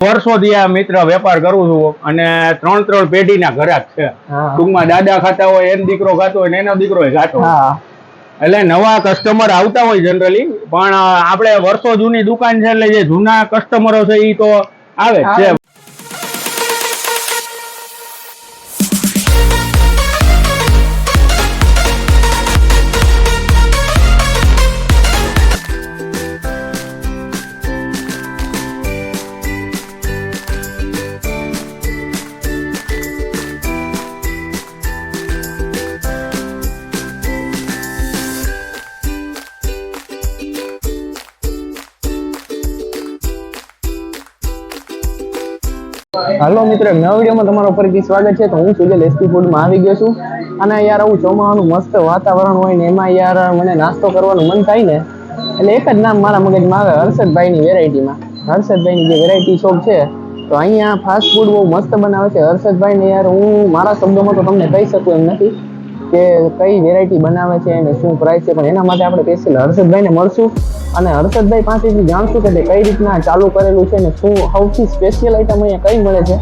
વર્ષોથી આ મિત્ર વેપાર કરું છું અને ત્રણ પેઢીના ઘરાક છે. ટૂંકમાં દાદા ખાતા હોય, એનો દીકરો ખાતો હોય ને એનો દીકરો ખાતો હોય. એટલે નવા કસ્ટમર આવતા હોય જનરલી, પણ આપણે વર્ષો જૂની દુકાન છે એટલે જે જૂના કસ્ટમરો છે એ તો આવે જ છે. હાલો મિત્રો, નવા વિડીયોમાં તમારું ફરીથી સ્વાગત છે. તો હું સુજલ એસપી ફૂડમાં આવી ગયો છું અને યાર આવું ચોમાસાનું મસ્ત વાતાવરણ હોય ને એમાં યાર મને નાસ્તો કરવાનું મન થાય ને એટલે એક જ નામ મારા મગજમાં આવે, હર્ષદભાઈની વેરાયટીમાં. હર્ષદભાઈની જે વેરાયટી શોપ છે તો અહીંયા ફાસ્ટ ફૂડ બહુ મસ્ત બનાવે છે હર્ષદભાઈને. યાર હું મારા શબ્દોમાં તો તમને કહી શકું એમ નથી કે કઈ વેરાયટી બનાવે છે અને શું પ્રાઇસ છે, પણ એના માટે આપણે સ્પેશિયલ હર્ષદભાઈને મળશું અને હર્ષદભાઈ પાસેથી જાણશું કે કઈ રીતના ચાલુ કરેલું છે ને શું સૌથી સ્પેશિયલ આઈટમ અહીંયા કઈ મળે છે.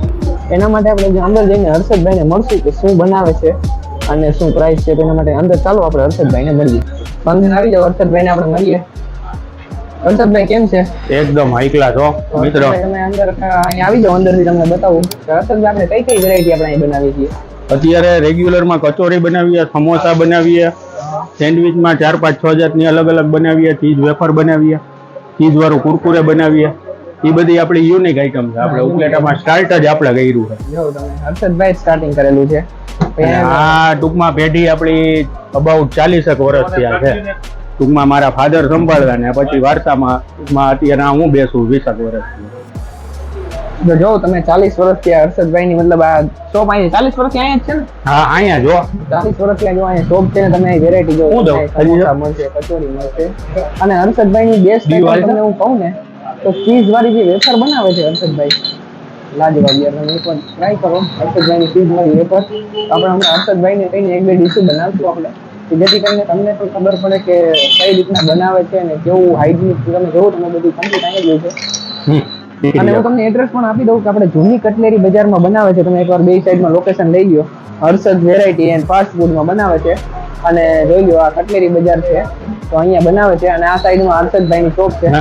એના માટે આપણે અંદર જઈને હર્ષદભાઈને મળશું કે શું બનાવે છે અને શું પ્રાઇસ છે. એના માટે અંદર ચાલો આપણે હર્ષદભાઈને મળીએ. અંદર આવી જાઓ, હર્ષદભાઈને આપણે મળીએ. હર્ષદભાઈ કેમ છે? એકદમ હાઈ ક્લાસ હો મિત્ર. તમે અંદર અહીંયા આવી જાઓ, અંદરથી તમને બતાવું હર્ષદભાઈ આપણે કઈ કઈ વેરાયટી આપણે અહીં બનાવીએ છીએ. અત્યારે રેગ્યુલરમાં કચોરી બનાવીએ, સમોસા બનાવીએ, સેન્ડવિચમાં 4-5-6 જાતની અલગ અલગ બનાવીએ, ચીઝ વેફર બનાવીએ, ચીઝ વાળું કુરકુરે બનાવીએ. એ બધી આપણી યુનિક આઈટમ છે. આપણે ઉપલેટામાં સ્ટાર્ટ જ આપણે કર્યું છે. જો તમે હર્ષદભાઈ સ્ટાર્ટિંગ કરેલું છે. આ ટૂંકમાં પેઢી આપણી અબાઉટ 40 વર્ષ થયા છે. ટૂંકમાં મારા ફાધર સંભાળતા ને પછી વારસામાં અત્યારે હું બેસું 20 વર્ષથી. જો તમે 40 વર્ષથી હર્ષદભાઈની મતલબ આ શોપ અહીંયા 40 વર્ષથી અહીંયા જ છે ને? હા, અહીંયા જો 40 વર્ષથી જો અહીંયા શોપ છે ને, તમે વેરાયટી જો સમોસા મળશે, કચોરી મળશે અને હર્ષદભાઈની બેસ્ટ તમને હું કહું ને તો ચીઝ વાળી જે વેફર બનાવે છે હર્ષદભાઈ, લાજવાબ યાર. તમે એકવાર ટ્રાય કરો હર્ષદભાઈની ચીઝ વાળી વેફર. આપણે હમણાં હર્ષદભાઈને કહીને એક બે ડીશો બનાવશું આપણે, જેથી કરીને તમને પણ ખબર પડે કે કઈ રીતના બનાવે છે અને કેવું હાઇજીનિક. તમે જોવો તમે બધું કમ્પ્લીટ અહીંયા જ છે. અને હું તમને એડ્રેસ પણ આપી દઉં કે આપણે જૂની કટલેરી બજારમાં બનાવે છે. તમે એકવાર બે સાઈડમાં લોકેશન લઈ લો. હર્ષદ વેરાયટી એન્ડ ફાસ્ટ ફૂડમાં બનાવે છે અને જોઈ લો આ કટલેરી બજાર છે તો અહીંયા બનાવે છે અને આ સાઈડમાં હર્ષદભાઈની શોપ છે.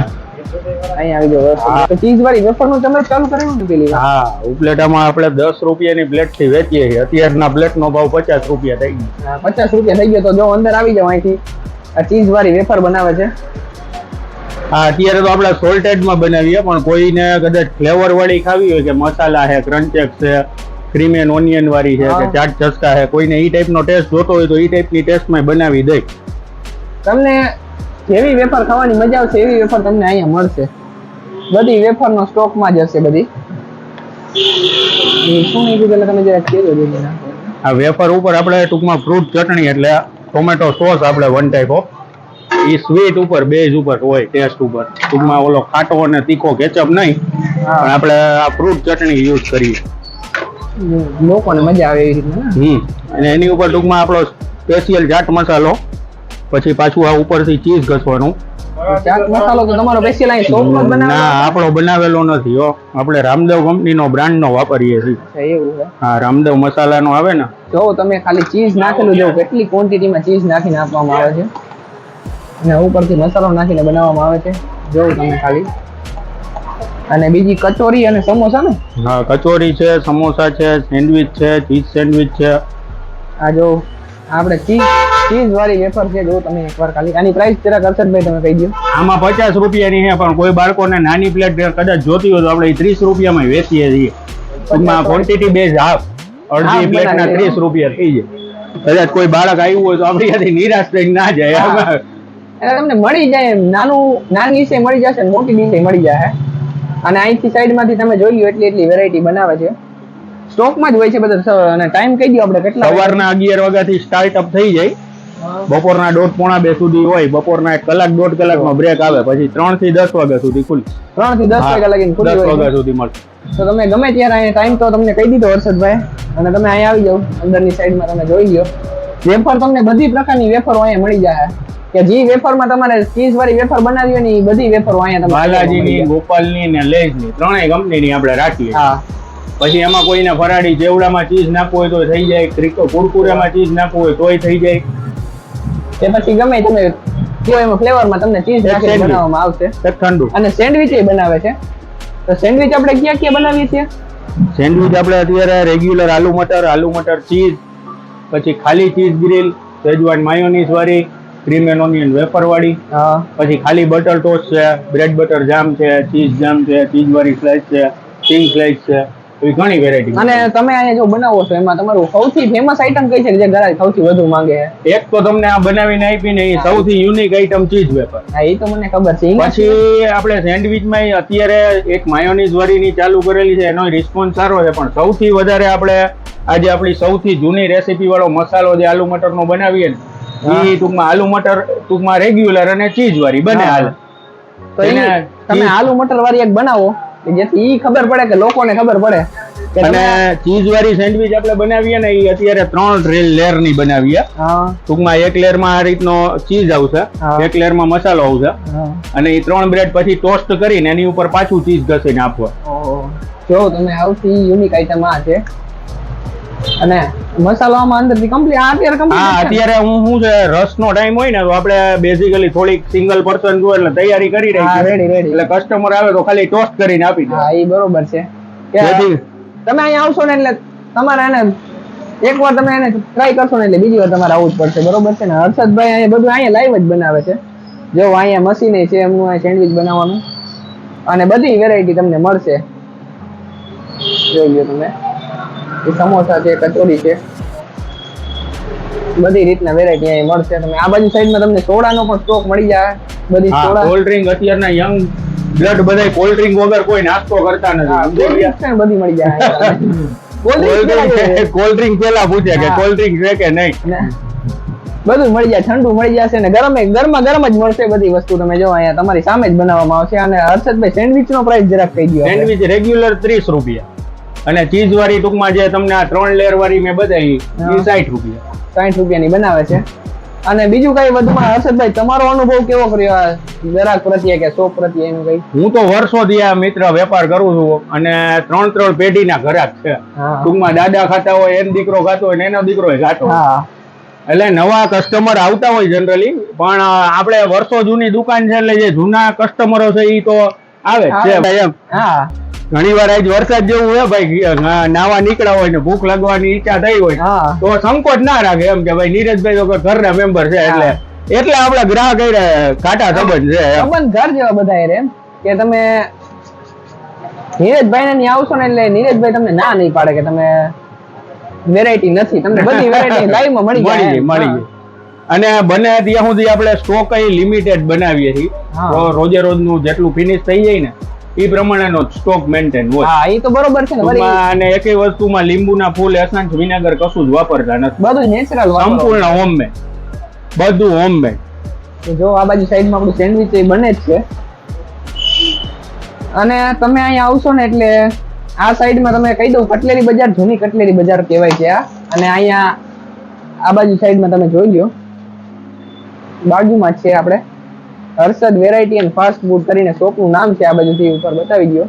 અહીંયા આવી જાવ. તો ચીઝ વાળી વેફરનું તમે ચાલુ કરેલું ને પેલી? હા, ઉપલેટામાં આપણે 10 રૂપિયાની પ્લેટ થી વેચીએ છીએ. અત્યારના પ્લેટનો ભાવ 50 રૂપિયા થઈ ગયો. 50 રૂપિયા થઈ ગયો. તો જો અંદર આવી જાવ, અહીંથી આ ચીઝ વાળી વેફર બનાવે છે. હા, અત્યારે તો આપણે સોલ્ટેડમાં બનાવીએ, પણ કોઈને કદાચ ફ્લેવર વાળી ખાવી હોય કે મસાલા છે, ક્રંચેક્સ છે, ક્રીમ એન્ડ ઓનિયન વાળી છે કે ચાટ ચસ્કા છે, કોઈને એ ટાઈપનો ટેસ્ટ જોતો હોય તો એ ટાઈપની ટેસ્ટમાં બનાવી દઈ. તમને જેવી વેફર ખાવાની મજા આવશે એવી વેફર તમને અહીંયા મળશે. બધી વેફરનો સ્ટોકમાં જ હશે બધી. શું નહીં કીધું તમે જરા કહેજો. આ વેફર ઉપર આપણે ટૂંકમાં ફ્રૂટ ચટણી એટલે ટોમેટો સોસ આપણે one type of A sweet ઉપર બેઝ ઉપર હોય, ટેસ્ટ ઉપર. ટૂંકમાં ઓલો ખાટો અને તીખો કેચઅપ નહીં, પણ આપણે આ ફ્રૂટ ચટણી યુઝ કરીએ, લોકોને મજા આવે એવી રીતના. અને એની ઉપર ટૂંકમાં આપણો સ્પેશિયલ ચાટ મસાલો, પછી પાછું આ ઉપરથી ચીઝ ઘસવાનું. ચાટ મસાલો તો તમારો સ્પેશિયલ અહીં શોપમાં જ બનાવેલો? ના, આપણો બનાવેલો નથી હો. આપણે રામદેવ કંપનીનો બ્રાન્ડનો વાપરીએ છીએ. એવું છે? હા, રામદેવ મસાલાનો આવે ને. જો તમે ખાલી ચીઝ નાખેલું જો કેટલી ક્વોન્ટિટીમાં ચીઝ નાખીને આપવામાં આવે છે અને ઉપરથી મસાલો નાખીને બનાવવામાં આવે છે. જોવું તમે ખાલી. અને બીજી કચોરી અને સમોસા ને? હા, કચોરી છે, સમોસા છે, સેન્ડવિચ છે, ચીઝ સેન્ડવિચ છે. આ જો આપણે ચીઝ વાળી વેફર છે. જો તમે એકવાર ખાલી આની પ્રાઇસ જરાક હર્ષદભાઈ તમે કહી દો. આમાં 50 રૂપિયાની છે, પણ કોઈ બાળકોને નાની પ્લેટ કદાચ જોતી હોય તો આપણે 30 રૂપિયામાં વેચીએ છીએ. ટૂંકમાં ક્વોન્ટિટી બેઝ હાફ, અડધી પ્લેટના 30 રૂપિયા થઈ જાય. કદાચ કોઈ બાળક આવ્યું હોય તો આપણે ત્યાંથી નિરાશ થઈને ના જાય. એટલે તમને મળી જાય, નાની ડીશે મળી જશે, મોટી ડીશે મળી જાય. અને અહીંથી સાઈડમાંથી તમે જોઈ લો એટલી વેરાયટી બનાવે છે. સ્ટોકમાં જ હોય છે બધા. અને ટાઈમ કહી દો આપણે કેટલા? સવારના 11 વાગ્યાથી સ્ટાર્ટઅપ થઈ જાય, બપોરના 1:30-1:30 સુધી હોય. બપોરના 1 કલાક 1.5 કલાકનો બ્રેક આવે, પછી 3 થી 10 વાગ્યા સુધી ખુલ્લી. 3 થી 10 વાગ્યા લગીને ખુલ્લી હોય. 10 વાગ્યા સુધી મળશે. તો તમે ગમે ત્યારે અહીંયા ટાઈમ તો તમને કહી દીધો હર્ષદભાઈ, અને તમે અહીંયા આવી જાઓ. અંદરની સાઈડમાં તમે જોઈ લો વેફર, તમને બધી પ્રકારની વેફરો અહીંયા મળી જાય. કે જે વેફરમાં તમારે ચીઝ વાળી વેફર બનાવી હોય ને એ બધી વેફરો અહીંયા તમને બાલાજીની, ગોપાલની ને લેઝની ત્રણેય કંપનીની આપણે રાખીએ. હા. પછી એમાં કોઈને ફરાળી ચેવડામાં ચીઝ નાખવું હોય તો થઈ જાય, કુરકુરામાં ચીઝ નાખવું હોય તોય થઈ જાય. તે પછી ગમે તમે કયો એમાં ફ્લેવરમાં તમને ચીઝ નાખીને બનાવવામાં આવશે. ઠંડુ. અને સેન્ડવિચ એ બનાવે છે. તો સેન્ડવિચ આપણે ક્યાં ક્યાં બનાવીએ છીએ? સેન્ડવિચ આપણે અત્યારે રેગ્યુલર આલુ મટર ચીઝ, પછી ખાલી ચીઝ ગ્રીલ, શેઝવાન માયોનીઝ વાળી, ક્રીમ એન્ડ ઓનિયન વેફર વાળી, પછી ખાલી બટર ટોસ્ટ છે, બ્રેડ બટર જામ છે, ચીઝ જામ છે, ચીઝ વાળી સ્લાઇસ છે, ચીઝ સ્લાઇસ છે, એવી ઘણી વેરાયટી. અને તમે અહીંયા જો બનાવો છો એમાં તમારું સૌથી ફેમસ આઈટમ કઈ છે જે ગ્રાહક સૌથી વધુ માંગે છે? એક તો તમને આ બનાવીને આપી ને એ સૌથી યુનિક આઈટમ ચીઝ વેફર. હા, એ તો મને ખબર છે. પછી આપણે સેન્ડવિચમાં અત્યારે એક માયોનીઝ વાળીની ચાલુ કરેલી છે, એનો રિસ્પોન્સ સારો છે, પણ સૌથી વધારે આપણે આજે આપણી સૌથી જૂની રેસીપી વાળો મસાલો જે આલુ મટરનો બનાવીએ ને એ ટૂંકમાં આલુ મટર ટૂંકમાં રેગ્યુલર અને ચીઝ વાળી બને હાલ. તો તમે આલુ મટર વાળી એક બનાવો જેથી ઈ ખબર પડે કે લોકોને ખબર પડે. અને ચીઝ વાળી સેન્ડવિચ આપણે બનાવીએ ને એ અત્યારે 3 લેયર ની બનાવીએ. ટૂંકમાં એક લેયર માં આ રીતનો ચીઝ આવશે, એક લેયર માં મસાલો આવશે, અને એ 3 બ્રેડ પછી ટોસ્ટ કરીને એની ઉપર પાછું ચીઝ ઘસીને આપવા. જો તમે આવતી યુનિક આઈટમ આ છે. અને મસાલો આમાં અંદરથી કમ્પ્લીટ અત્યારે કમ્પ્લીટ. અત્યારે હું છે રસનો ટાઈમ હોય ને તો આપણે બેઝિકલી થોડીક સિંગલ પર્સન જો એટલે તૈયારી કરી રહી છે. રેડી એટલે કસ્ટમર આવે તો ખાલી ટોસ્ટ કરીને આપી દે. હા, એ બરોબર છે. તમે અહીંયા આવશો ને એટલે તમારે એને એકવાર તમે એને ટ્રાય કરશો ને એટલે બીજી વાર તમારે આવવું જ પડશે. બરોબર છે ને? હર્ષદભાઈ અહીંયા બધું અહીંયા લાઈવ જ બનાવે છે. જો અહીંયા મશીન છે એમનું અહીં સેન્ડવિચ બનાવવાનું, અને બધી વેરાયટી તમને મળશે. જોઈ લો તમે, સમોસા છે, કચોરી છે, બધી રીતના વેરાયટી અહીં મળશે. તમે આ બાજુ સાઈડમાં તમને સોડાનો પણ સ્ટોક મળી જાય. બધી સોડા, કોલ્ડ ડ્રિંક, અત્યારના યંગ બ્લડ બધા કોલ્ડ ડ્રિંક વગર કોઈ નાસ્તો કરતા નથી. બધી મળી જાય. કોલ્ડ ડ્રિંક પેલા પૂછે કે કોલ્ડ ડ્રિંક છે કે નહીં, બધું મળી જાય. ઠંડુ મળી જશે ને ગરમા ગરમ જ મળશે બધી વસ્તુ. તમે જો અહીંયા તમારી સામે જ બનાવવામાં આવશે. અને હર્ષદભાઈ સેન્ડવિચ નો પ્રાઇસ જરાક કહી દો. સેન્ડવિચ રેગ્યુલર 30 રૂપિયા, અને ચીઝ વાળી ટૂંકમાં જે તમને આ 3 લેયર વાળી મેં બતાવી એ 60 રૂપિયા. 60 રૂપિયાની બનાવે છે. અને બીજું કઈ વધુમાં હર્ષદભાઈ તમારો અનુભવ કેવો કર્યો ગ્રાહક પ્રત્યે કે શોપ પ્રત્યે એનું કઈ? હું તો વર્ષોથી આ મિત્ર વેપાર કરું છું, અને 3 પેઢીના ઘરાક છે. ટૂંકમાં દાદા ખાતા હોય, એનો દીકરો ખાતો હોય ને એનો દીકરો ખાતો હોય. એટલે નવા કસ્ટમર આવતા હોય જનરલી, પણ આપણે વર્ષો જૂની દુકાન છે એટલે જે જૂના કસ્ટમરો છે એ તો આવે છે. ઘણી વાર આજ વરસાદ જેવું હોય ભાઈ, નાવા નીકળ્યા હોય ને ભૂખ લાગવાની ઈચ્છા થઈ હોય તો સંકોચ ના રાખે એમ કે ભાઈ નીરજભાઈ તો ઘરના મેમ્બર છે એટલે આપડા ગ્રાહક કાટા સંબંધ છે. સંબંધ ઘર જેવા બધા એમ કે તમે નીરજભાઈ ને આવશો ને એટલે નીરજભાઈ તમને ના નહીં પાડે કે તમે વેરાયટી નથી, તમને બધી વેરાયટી લાઈવ માં મળી જાય. અને બને ત્યાં સુધી આપણે સ્ટોક લિમિટેડ બનાવીએ છીએ. રોજે રોજ નું જેટલું ફિનિશ થઈ જાય ને એ પ્રમાણેનો સ્ટોક મેન્ટેન હોય. હા, એ તો બરોબર છે ને. અને એકેય વસ્તુમાં લીંબુના ફૂલ, એસન્સ, વિનેગર કશું જ વાપરતા નથી. બધું નેચરલ, સંપૂર્ણ હોમમેડ, બધું હોમમેડ. જો આ બાજુ સાઈડમાં આપણું સેન્ડવિચ એ બને જ છે. અને તમે અહીંયા આવશો ને એટલે આ સાઈડમાં તમે કહી દઉં કટલેરી બજાર, જૂની કટલેરી બજાર કહેવાય છે આ. અને અહીંયા આ બાજુ સાઈડમાં તમે જોઈ લો, બાજુમાં જ છે આપણે Harshad variety and fast food કરીને શોપનું નામ છે. આ બાજુથી ઉપર બતાવી દો.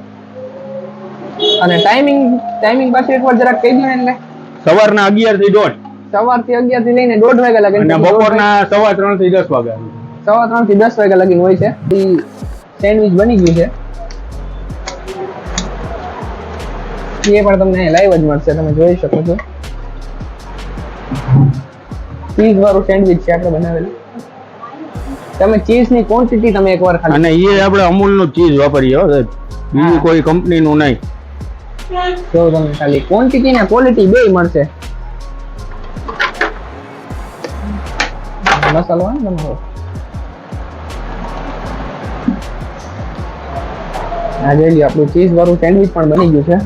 અને ટાઈમિંગ પાછું એકવાર જરાક કહી દો ને. એટલે સવારના 11 થી 1:30, સવારથી 11 થી લઈને 1:30 વાગ્યા લગી, અને બપોરના 3:15 થી 10 વાગ્યા, 3:15 થી 10 વાગ્યા લગી હોય છે. સેન્ડવિચ બની ગયું છે એ પણ તમને લાઈવ જ મળશે, તમે જોઈ શકો છો. ચીઝ વાળું સેન્ડવિચ છે આપણે બનાવેલું. તમે ચીઝ ની ક્વોન્ટિટી તમે એકવાર ખાલી, અને એ આપણે અમૂલ નું ચીઝ વાપરીએ હો સાહેબ, બીજી કોઈ કંપની નું નહીં. જો તમે ખાલી ક્વોન્ટિટી ને ક્વોલિટી બેય મળશે. મસાલો હોય ને તમારો, આ જોઈ લો આપણું ચીઝ વાળું સેન્ડવિચ પણ બની ગયું છે.